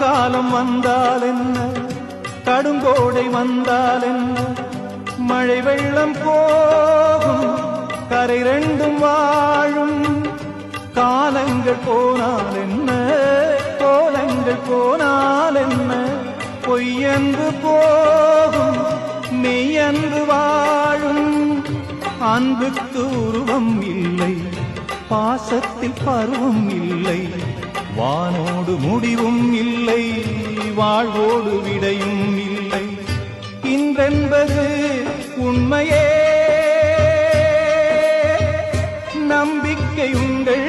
காலம் வந்தால் என்ன, கடுங்கோடை வந்தால் என்ன, மழை வெள்ளம் போகும், கரை ரெண்டும் வாழும். காலங்கள் போனால் என்ன, கோலங்கள் போனால் என்ன, பொய்யன்று போகும், மெய்யன்று வாழும். அன்புக்கு உருவம் இல்லை, பாசத்தில் பருவம் இல்லை, வானோடு முடிவும் இல்லை, வாழ்வோடு விடையும் இல்லை. இன்றென்பது உண்மையே, நம்பிக்கை உங்கள்